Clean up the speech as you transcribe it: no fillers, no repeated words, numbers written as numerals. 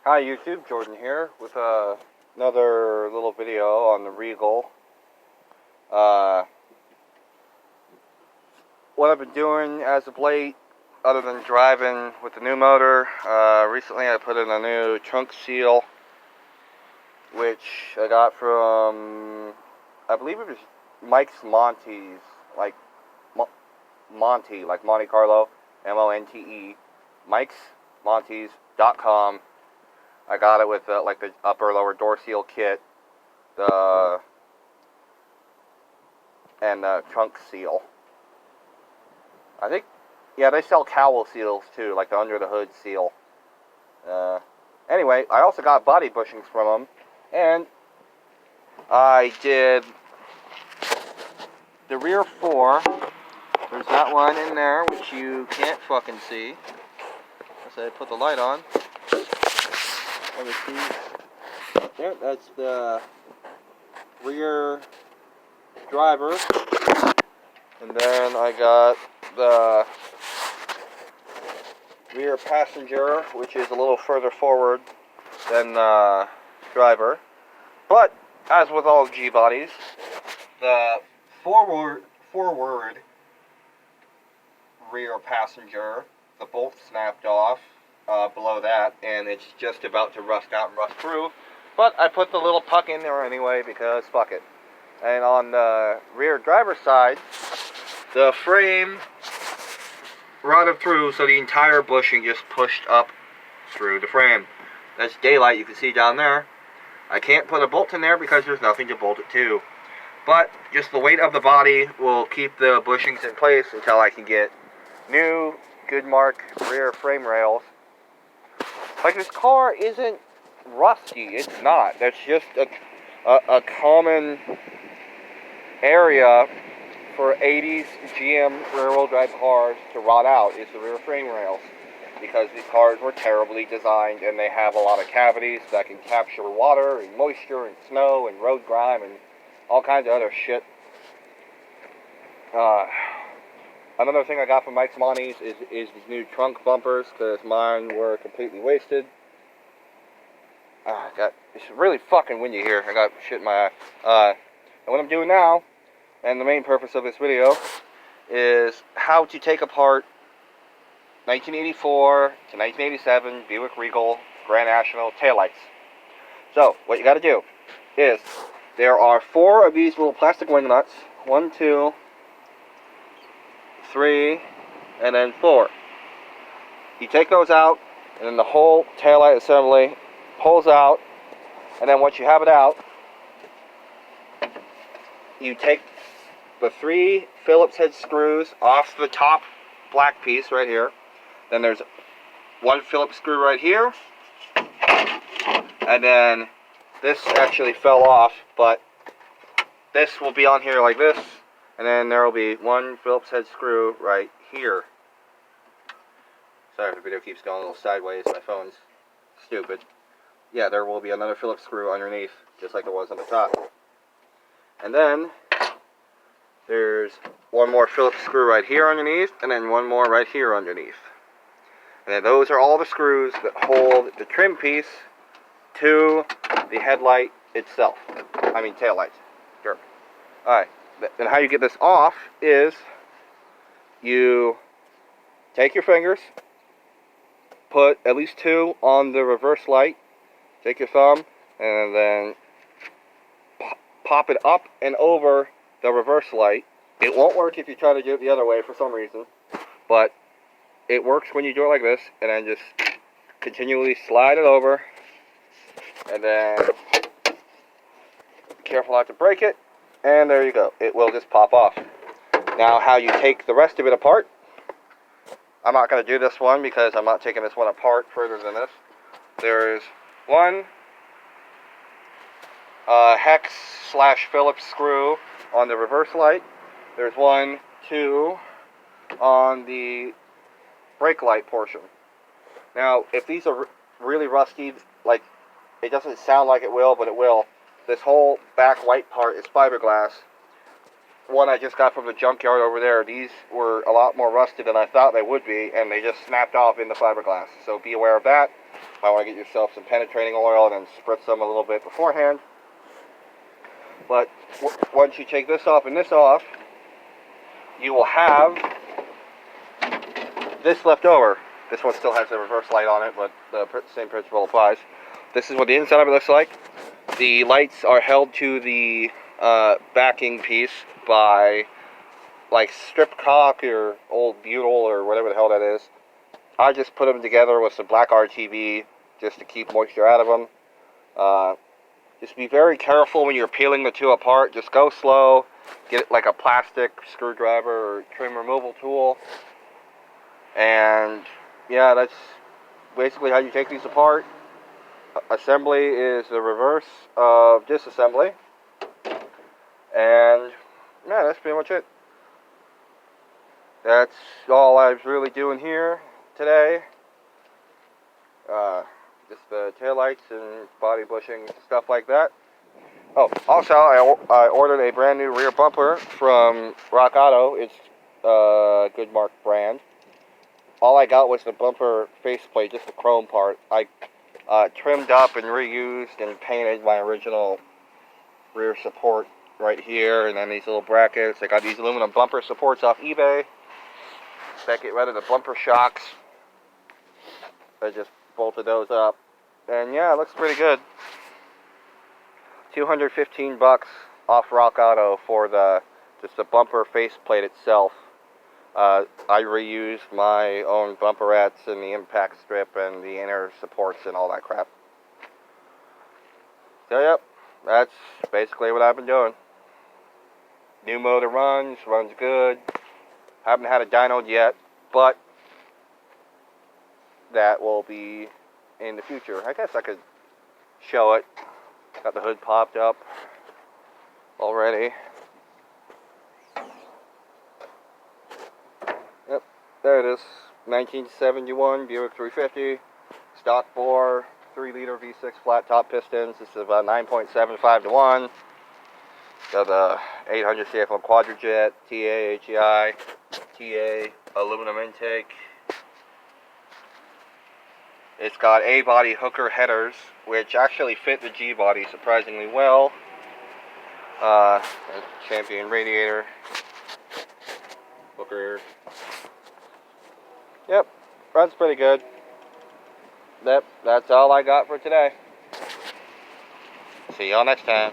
Hi YouTube, Jordan here with another little video on the Regal. What I've been doing as of late, other than driving with the new motor, recently I put in a new trunk seal, which I got from, I believe it was Mike's Monty's, like Monty, like Monte Carlo, M-O-N-T-E, mikesmontes.com. I got it with like the upper lower door seal kit, and the trunk seal. I think, yeah, they sell cowl seals too, like the under the hood seal. Anyway, I also got body bushings from them, and I did the rear four. There's that one in there, which you can't fucking see. Unless I put the light on. Yeah, that's the rear driver, and then I got the rear passenger, which is a little further forward than the driver. But as with all G bodies, the forward rear passenger, the bolt snapped off below that, and it's just about to rust out and rust through. But I put the little puck in there anyway because fuck it. And on the rear driver's side, the frame rotted through, so the entire bushing just pushed up through the frame. That's daylight, you can see down there. I can't put a bolt in there because there's nothing to bolt it to. But just the weight of the body will keep the bushings in place until I can get new Goodmark rear frame rails. Like, this car isn't rusty, it's not. That's just a common area for 80s GM rear-wheel drive cars to rot out, is the rear frame rails. Because these cars were terribly designed, and they have a lot of cavities that can capture water and moisture and snow and road grime and all kinds of other shit. Another thing I got from Mike's Monty's is these new trunk bumpers, because mine were completely wasted. It's really fucking windy here. I got shit in my eye. And what I'm doing now, and the main purpose of this video, is how to take apart 1984 to 1987 Buick Regal Grand National taillights. So, what you gotta do is, there are 4 of these little plastic wing nuts. 1, 2, 3, and then 4. You take those out, and then the whole taillight assembly pulls out, and then once you have it out, you take the 3 Phillips head screws off the top black piece right here. Then there's 1 Phillips screw right here, and then this actually fell off, but this will be on here like this, and then there will be 1 Phillips head screw right here. Sorry if the video keeps going a little sideways, my phone's stupid. Yeah, there will be another Phillips screw underneath, just like there was on the top. And then there's 1 more Phillips screw right here underneath, and then 1 more right here underneath. And then those are all the screws that hold the trim piece to the headlight itself. I mean, taillights. Sure. Alright, and how you get this off is you take your fingers, put at least 2 on the reverse light, take your thumb, and then pop it up and over the reverse light. It won't work if you try to do it the other way for some reason, but it works when you do it like this, and then just continually slide it over, and then be careful not to break it, and there you go. It will just pop off. Now, how you take the rest of it apart, I'm not going to do this one because I'm not taking this one apart further than this. There's 1 hex / Phillips screw on the reverse light. There's 1, 2 on the brake light portion. Now, if these are really rusty, like, it doesn't sound like it will, but it will. This whole back white part is fiberglass. One I just got from the junkyard over there. These were a lot more rusted than I thought they would be, and they just snapped off in the fiberglass. So be aware of that. I want to get yourself some penetrating oil and then spritz them a little bit beforehand. But once you take this off and this off, you will have this left over. This one still has a reverse light on it, but the same principle applies. This is what the inside of it looks like. The lights are held to the backing piece by like strip caulk or old butyl or whatever the hell that is. I just put them together with some black RTV just to keep moisture out of them. Just be very careful when you're peeling the two apart. Just go slow. Get like a plastic screwdriver or trim removal tool. And yeah, that's basically how you take these apart. Assembly is the reverse of disassembly. And yeah, that's pretty much it. That's all I was really doing here today. Just the taillights and body bushing, stuff like that. Oh, also I ordered a brand new rear bumper from Rock Auto. It's a good mark brand. All I got was the bumper faceplate, just the chrome part. I trimmed up and reused and painted my original rear support right here, and then these little brackets. I got these aluminum bumper supports off eBay that get rid of the bumper shocks. I just bolted those up, and yeah, it looks pretty good. $215 off Rock Auto for just the bumper faceplate itself. I reused my own bumperettes and the impact strip and the inner supports and all that crap. So yep, that's basically what I've been doing. New motor runs good. Haven't had a dynoed yet, but that will be in the future. I guess I could show it. Got the hood popped up already. Yep, there it is. 1971 Buick 350, stock bore, 3-liter V6 flat top pistons. This is about 9.75 to 1. Got the 800 CFM Quadrajet, TA, HEI, TA, aluminum intake. It's got A-body hooker headers, which actually fit the G-body surprisingly well. Champion radiator. Hooker. Yep, runs pretty good. Yep, that's all I got for today. See y'all next time.